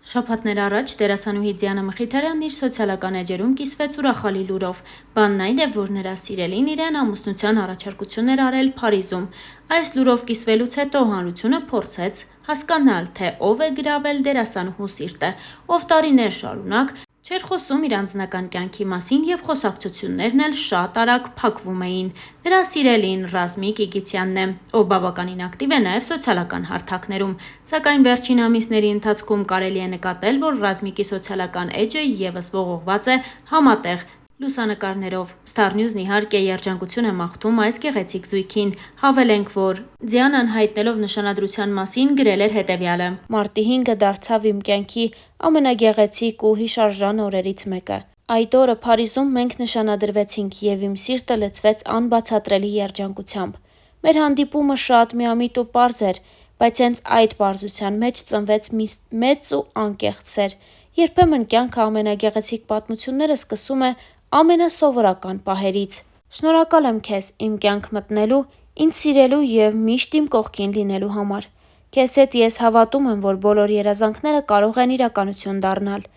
Շաբաթներ առաջ դերասանուհի Դիանա Մխիթարյանն իր սոցիալական էջերում կիսվեց ուրախալի լուրով։ Բանն այն է, որ նրա սիրելին իրեն ամուսնության առաջարկություն էր արել Փարիզում։ Այս լուրով կիսվելուց հետո հանրությունը փորձեց հասկանալ, թե ով է գրավել դերասանուհու սիրտը, ով տարիներ շարունակ չէր խոսում իր անձնական կյանքի մասին եւ խոսակցություններն էլ շատ արագ փակվում էին։ Նրա սիրելին Ռազմիկ Իգիթյանն է, ով բավականին ակտիվ է նաեւ սոցիալական հարթակներում, սակայն վերջին ամիսների ընթացքում կարելի է նկատել, որ Ռազմիկի սոցիալական էջը եւս ողողված է համատեղ լուսանկարներով։ Star News-ն իհարկե երջանկություն է մաղթում այս գեղեցիկ զույգին։ Հավելենք, որ Դիանան հայտնելով նշանադրության մասին գրել էր հետևյալը. «Մարտի 5-ը դարձավ իմ կյանքի ամենագեղեցիկ ու հիշարժան օրերից մեկը։ Այդ օրը Փարիզում մենք նշանադրվեցինք եւ իմ սիրտը լցվեց անբացատրելի երջանկությամբ։ Մեր հանդիպումը շատ միամիտ ու պարզ էր, բայց հենց այդ պարզության մեջ ծնվեց մի մեծ ու անկեղծ սեր։ Երբեմն կյանքը ամենագեղեցիկ պատմությունները սկսում է ամենասովորական պահերից։ Շնորհակալ եմ քեզ իմ կյանք մտնելու, ինձ սիրելու եւ միշտ իմ կողքին լինելու համար։ Քեզ հետ ես հավատում եմ, որ բոլոր երազանքները կարող են իրականություն դառնալ։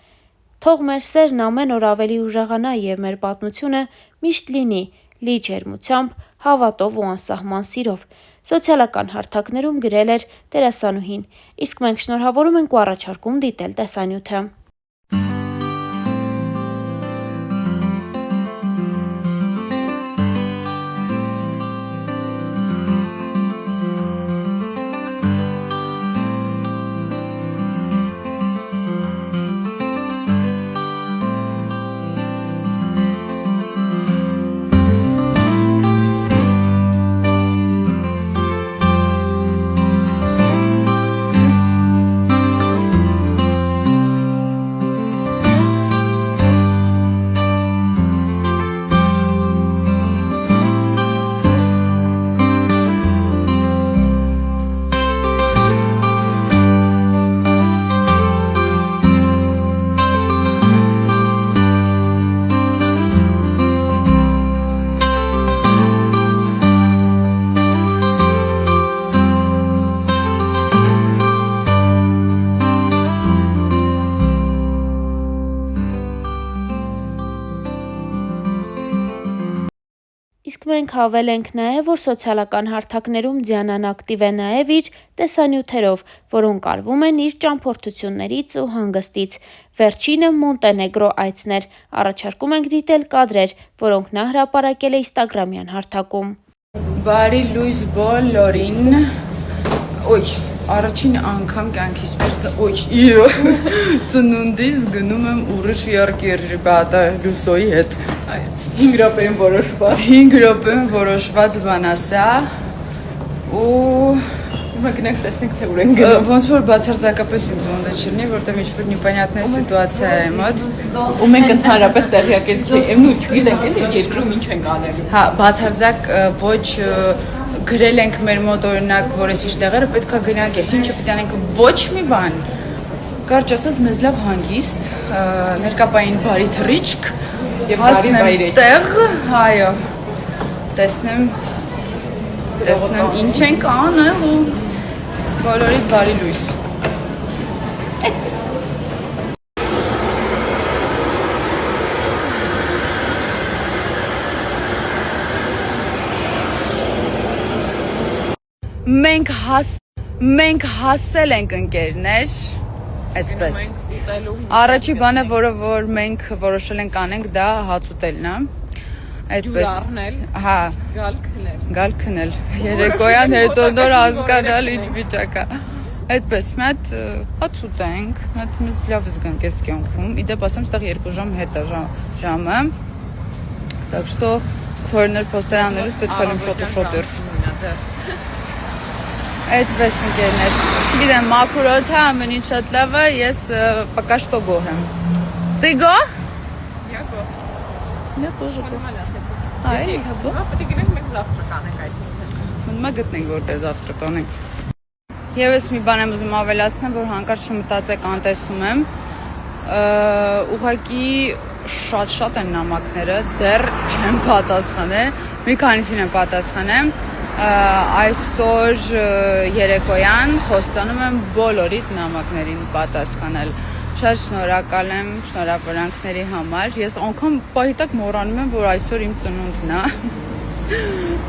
Թող մեր սերն ամեն օր ավելի ուժեղանա եւ մեր պատմությունը միշտ լինի լի ջերմությամբ, հավատով ու անսահման սիրով»։ Սոցիալական հարթակներում գրել էր դերասանուհին, իսկ մենք շնորհավորում ենք ու առաջարկում դիտել տեսանյութը։ Իսկ մենք հավելենք նաև, որ սոցիալական հարթակներում Դիանան ակտիվ է նաև իր տեսանյութերով, որոնք արվում են իր ճամփորդություններից ու հանգստից։ Վերջինը Մոնտենեգրո այցն էր։ Առաջարկում ենք դիտել կադրեր, որոնք նա հրապարակել է Instagram-յան հարթակում։ Բարի լույս բոլորին։ Առաջին անգամ կյանքիս պես ծնունդիս գնում եմ ուրիշ երկիր, ռեբատա լուսոյի հետ։ 5 րոպեում որոշված բան ասա ու գնանք տեսնենք թե ուր են գնում։ Ոնց որ բացարձակապես իմ ծնունդը չլինի, որտեղ ինչ-որ непонятная սիտուացիա է մոտ։ Ու մենք ընդհանրապես տեղյակ ենք, չգիտենք էլի երկրում ինչ ենք անելու։ Հա, բացարձակ ոչ գրել ենք մեր մոտ օրինակ, որ այս ինչ տեղերը պետքա գնանք, ես ինչը պետք է անենք, ոչ մի բան։ Կարճ ասած մեզ լավ հանգիստ, ներկապային բարի թռիչք եւ բարի վայրեջ։ Տեղ, այո։ Տեսնեմ ինչ ենք անել ու բոլորիդ բարի լույս։ Այդպես։ Մենք հասել ենք ընկերներ, այսպես։ Առաջի բանը, որը որ մենք որոշել ենք անենք, դա հաց ուտելն է։ Այդպես։ Առնել։ Հա։ Գալ քնել։ Երեկոյան հետո նոր հասկանալ ինչ վիճակ է։ Այդպես, մեծ հաց ուտենք, մեծ լավ զգանք այս կյանքում։ Իդեպ ասեմ, ստեղ 2 ժամ հետ է ժամը։ Так что ստորներ պոստերաններից պետք է լինում շոտ։ Այդպես ընկերներ։ Չգիտեմ, մաքրոթը ամեն ինչ շատ լավ է, ես пока что գոհ եմ։ Ты գոհ? Я գոհ։ Я тоже գոհ։ Այ, պետք է գնանք մենք завтрак անենք այսինքն։ Մնա գտնենք որտեղ завтрак անենք։ Եվս մի բան եմ ուզում ավելացնել, որ հանկարծ չմտածեք անտեսում եմ։ Ուղղակի շատ են նամակները, դեռ չեմ պատասխանել, մի քանիսին եմ պատասխանել։ Այսօր երեկոյան խոստանում եմ բոլորիդ նամակներին պատասխանել։ Շատ շնորհակալ եմ շնորհավորանքների համար։ Ես անգամ պահիտակ մոռանում եմ, որ այսօր իմ ծնունդն է։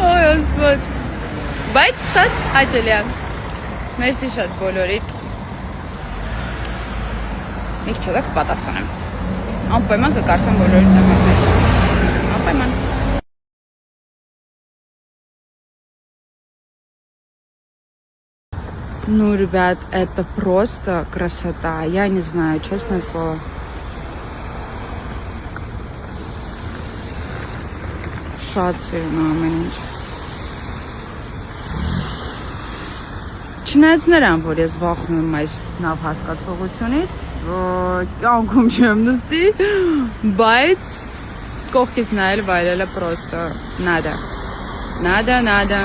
Այ Աստված։ Բայց շատ հաճելի է։ Մերսի շատ բոլորիդ։ Մի քիչ հետո կպատասխանեմ։ Անպայման կկարդամ բոլորիդ նամակները։ Անպայման։ Ну, ребят, это просто красота. Я не знаю, честное слово. Շատ սիրուն ամեն ինչ։ Չնայած նրան, որ ես վախում եմ այս նավ հասկացողությունից, կյանքում չեմ նստի, բայց կողքից նայել վայելելը պրոստը նադա։ Նադա։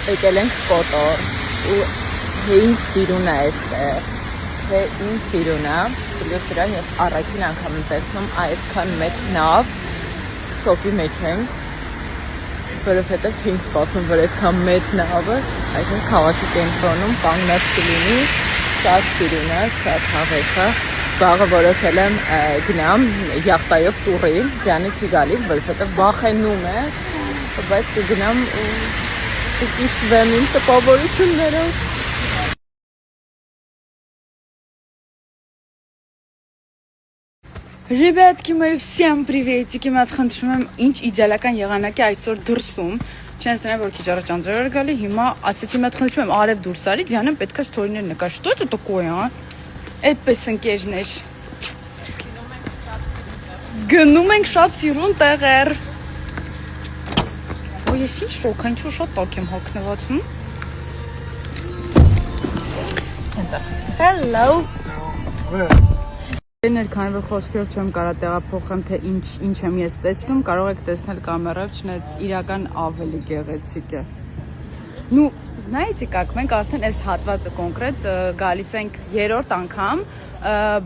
Եկել ենք կոտոր ու ինձ սիրուն է այստեղ, թե ինձ սիրուն է, պլյուս դրան ես առաջին անգամ եմ տեսնում այսքան մեծ նավ, շոկի մեջ ենք, որովհետև չենք սպասում, որ այսքան մեծ նավը, այսինքն քաղաքի կենտրոնում կանգնած կլինի, շատ սիրուն է, շատ հավես է, վաղը որոշել եմ գնամ յախտայով տուրի, դրանից չի գալիս, որովհետև վախենում է, բայց կգնամ կկիսվեմ իմ տպավորություններով։ Ребятки мои, всем приветики, мы խնդրում եմ ինչ իդեալական եղանակ է այսօր դրսում։ Չենց նրան որ քիչ առաջ անձրև էր գալի, հիմա ասեցի մատ խնդրում եմ արև դուրս արի, Դիանան պետքա ստորիներ նկար։ Что это такое, а? Այդպես ընկերներ։ Գնում ենք շատ սիրուն տեղեր։ Ոյ, ես ինչ շոկ, ինչու շատ տակ եմ հագնված, Hello։ Քանի որ խոսքերով չեմ կարող տեղափոխեմ, թե ինչ եմ ես տեսնում, կարող եք տեսնել կամերայով, չնայած իրական ավելի գեղեցիկ է։ Ну, знаете как, մենք արդեն այս հատվածը կոնկրետ գալիս ենք երրորդ անգամ,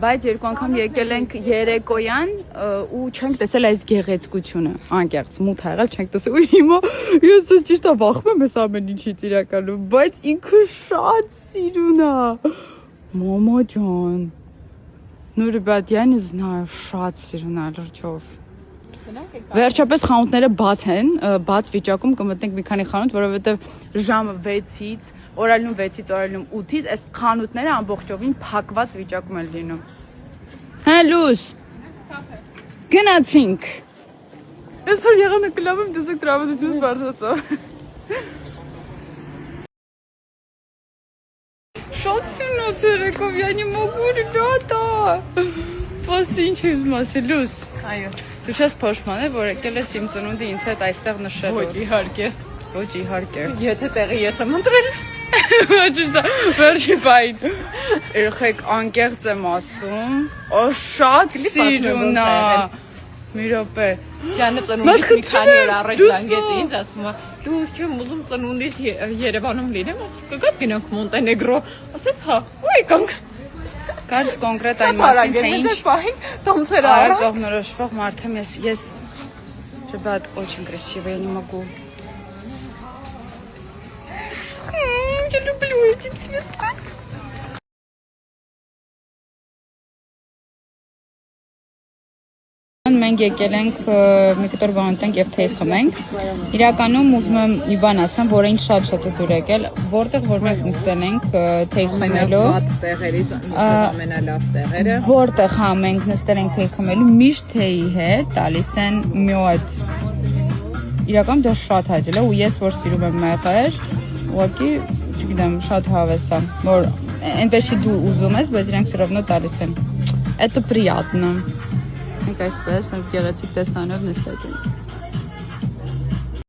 բայց երկու անգամ եկել ենք երեկոյան ու չենք տեսել այս գեղեցկությունը, անկեղծ մութ ա եղել, չենք տեսել։ Ու հիմա ես ճիշտ է վախում եմ այս ամեն ինչից իրականում, բայց ինքը շատ սիրուն է։ Մամա ջան։ Ну, ребят, я не знаю, շատ սիրուն է լրջով։ Վերջապես խանութները բաց են, բաց վիճակում կմտնենք մի քանի խանութ, որովհետև ժամը 6-ից, օրալնում 6-ից, օրալնում 8-ից, այս խանութները ամբողջովին փակված վիճակում են լինում։ Հա, լույս։ Գնացինք։ Այսօր եղանակը լավ եմ, դեսեք տրամադրությունից բարձրացավ։ Շատ սիրուն երեկով, я не могу, ребята։ Ոսի ինչ եմ ասել, լույս։ Այո։ Դու չես փոշման է, որ եկել ես իմ ծնունդի ինձ հետ այստեղ նշելու։ Ոչ, իհարկե։ Ոչ, իհարկե։ Եթե տեղի ես եմ ընտրել։ Ճիշտ է, վերջի բան։ Երեխեք անկեղծ եմ ասում։ Օ, շատ սիրուն է։ Մի րոպե։ Յանը ծնունդից մի քանի օր առաջ զանգեց ինձ, ասում է, դու չեմ ուզում ծնունդից Երևանում լինեմ, կգաս գնանք Մոնտենեգրո։ Ասեց, հա, ու եկանք։ Կարճ կոնկրետ այն մասին, թե ինչ տոմսեր արագ կողմնորոշվող մարդ եմ ես, ребят, очень красиво, я не могу. Я люблю эти цвета. Մենք եկել ենք մի կտոր բան ունենք եւ թեյ խմենք։ Իրականում ուզում եմ մի բան ասեմ, որը ինձ շատ է դուր եկել, որտեղ որ մենք նստել ենք թեյ խմելու։ տեղերից ամենալավ տեղերը։ Որտեղ հա մենք նստել ենք թեյ խմելու, միշտ թեյի հետ տալիս են մյոդ։ Իրականում դա շատ հաճելի է ու ես որ սիրում եմ մեղր, ուղղակի, չգիտեմ, շատ հավես է, որ այնպես չի դու ուզում ես, բայց իրենք все равно տալիս են։ Это приятно։ Մենք այսպես, այս գեղեցիկ տեսանով նստած ենք։